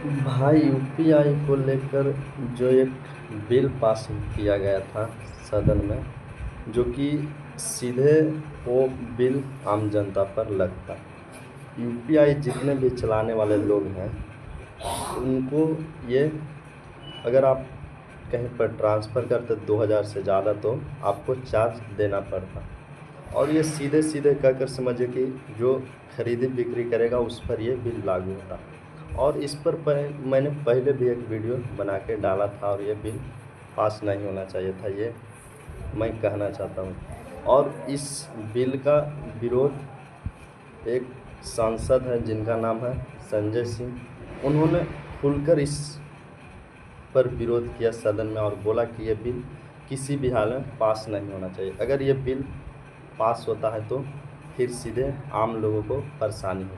भाई यूपीआई को लेकर जो एक बिल पास किया गया था सदन में, जो कि सीधे वो बिल आम जनता पर लगता। यूपीआई जितने भी चलाने वाले लोग हैं उनको ये, अगर आप कहीं पर ट्रांसफ़र करते 2000 से ज़्यादा तो आपको चार्ज देना पड़ता। और ये सीधे सीधे कहकर समझिए कि जो खरीदी बिक्री करेगा उस पर ये बिल लागू होता। और इस पर मैंने पहले भी एक वीडियो बना के डाला था और ये बिल पास नहीं होना चाहिए था, ये मैं कहना चाहता हूँ। और इस बिल का विरोध एक सांसद है जिनका नाम है संजय सिंह, उन्होंने खुलकर इस पर विरोध किया सदन में और बोला कि ये बिल किसी भी हाल में पास नहीं होना चाहिए। अगर ये बिल पास होता है तो फिर सीधे आम लोगों को परेशानी हो।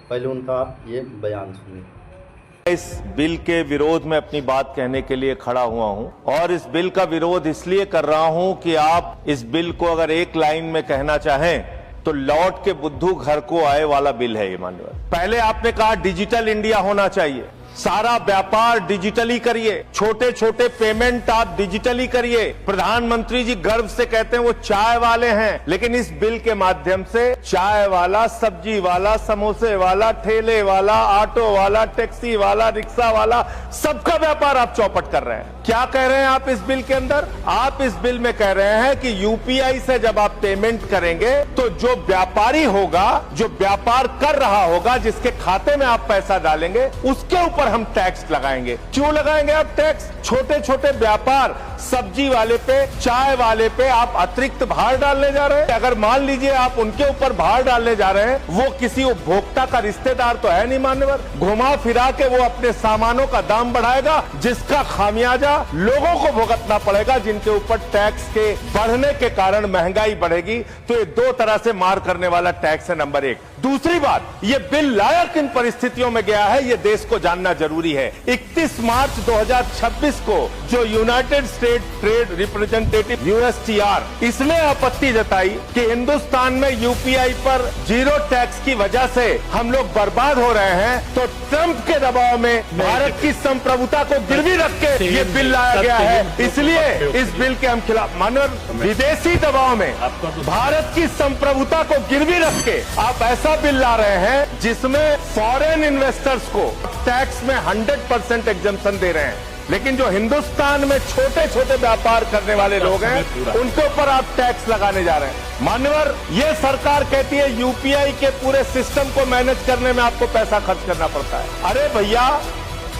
पहले उनका आप ये बयान सुनिए। इस बिल के विरोध में अपनी बात कहने के लिए खड़ा हुआ हूं और इस बिल का विरोध इसलिए कर रहा हूं कि आप इस बिल को अगर एक लाइन में कहना चाहें तो लौट के बुद्धू घर को आए वाला बिल है ये। माननीय, पहले आपने कहा डिजिटल इंडिया होना चाहिए, सारा व्यापार डिजिटली करिए, छोटे छोटे पेमेंट आप डिजिटली करिए। प्रधानमंत्री जी गर्व से कहते हैं वो चाय वाले हैं, लेकिन इस बिल के माध्यम से चाय वाला, सब्जी वाला, समोसे वाला, ठेले वाला, ऑटो वाला, टैक्सी वाला, रिक्शा वाला, सबका व्यापार आप चौपट कर रहे हैं। क्या कह रहे हैं आप इस बिल के अंदर? आप इस बिल में कह रहे हैं कि यूपीआई से जब आप पेमेंट करेंगे तो जो व्यापारी होगा, जो व्यापार कर रहा होगा, जिसके खाते में आप पैसा डालेंगे उसके ऊपर हम टैक्स लगाएंगे। क्यों लगाएंगे आप टैक्स? छोटे छोटे व्यापार, सब्जी वाले पे, चाय वाले पे आप अतिरिक्त भार डालने जा रहे हैं। अगर मान लीजिए आप उनके ऊपर भार डालने जा रहे हैं, वो किसी उपभोक्ता का रिश्तेदार तो है नहीं मान्यवर, घुमा फिरा के वो अपने सामानों का दाम बढ़ाएगा, जिसका खामियाजा लोगों को भुगतना पड़ेगा, जिनके ऊपर टैक्स के बढ़ने के कारण महंगाई बढ़ेगी। तो ये दो तरह से मार करने वाला टैक्स है, नंबर एक। दूसरी बात, ये बिल लाया किन परिस्थितियों में गया है ये देश को जानना जरूरी है। 31 मार्च 2026 को जो United state trade representative USTR, इसने आपत्ति जताई कि हिंदुस्तान में यूपीआई पर जीरो टैक्स की वजह से हम लोग बर्बाद हो रहे हैं, तो ट्रंप के दबाव में भारत की संप्रभुता को गिरवी रख के ये बिल लाया गया है। इसलिए इस बिल के हम खिलाफ। मानव विदेशी दबाव में भारत की संप्रभुता को गिरवी रख के आप ऐसा बिल ला रहे हैं जिसमें फॉरेन इन्वेस्टर्स को टैक्स में 100% एग्जम्पशन दे रहे हैं, लेकिन जो हिंदुस्तान में छोटे छोटे व्यापार करने वाले लोग हैं उनके ऊपर आप टैक्स लगाने जा रहे हैं। मान्यवर, ये सरकार कहती है यूपीआई के पूरे सिस्टम को मैनेज करने में आपको पैसा खर्च करना पड़ता है। अरे भैया,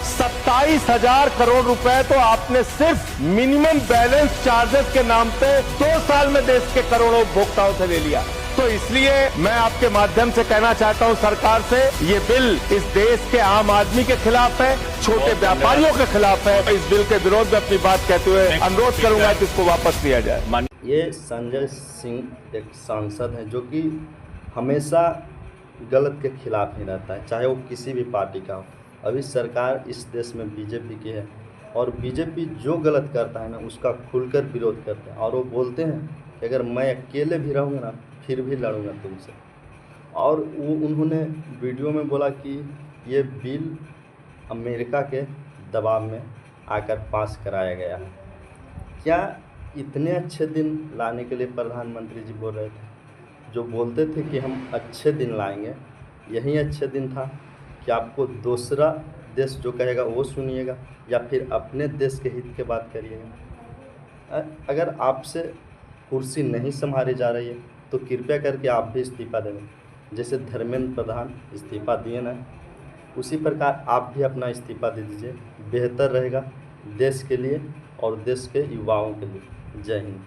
27,000 करोड़ रुपए तो आपने सिर्फ मिनिमम बैलेंस चार्जेस के नाम पे 2 साल में देश के करोड़ों उपभोक्ताओं से ले लिया। तो इसलिए मैं आपके माध्यम से कहना चाहता हूं सरकार से, ये बिल इस देश के आम आदमी के खिलाफ है, छोटे व्यापारियों के खिलाफ है। इस बिल के विरोध में अपनी बात कहते हुए अनुरोध करूंगा कि इसको वापस लिया जाए। ये संजय सिंह एक सांसद हैं जो कि हमेशा गलत के खिलाफ ही रहता है, चाहे वो किसी भी पार्टी का हो। अभी सरकार इस देश में बीजेपी की है और बीजेपी जो गलत करता है ना उसका खुलकर विरोध करते हैं। और वो बोलते हैं कि अगर मैं अकेले भी रहूँगा ना फिर भी लड़ूंगा तुमसे। और वो उन्होंने वीडियो में बोला कि ये बिल अमेरिका के दबाव में आकर पास कराया गया है। क्या इतने अच्छे दिन लाने के लिए प्रधानमंत्री जी बोल रहे थे? जो बोलते थे कि हम अच्छे दिन लाएंगे, यही अच्छे दिन था कि आपको दूसरा देश जो कहेगा वो सुनिएगा या फिर अपने देश के हित के बात करिएगा? अगर आपसे कुर्सी नहीं संभाली जा रही है तो कृपया करके आप भी इस्तीफा दें। जैसे धर्मेंद्र प्रधान इस्तीफा दिए ना, उसी प्रकार आप भी अपना इस्तीफा दे दीजिए। बेहतर रहेगा देश के लिए और देश के युवाओं के लिए। जय हिंद।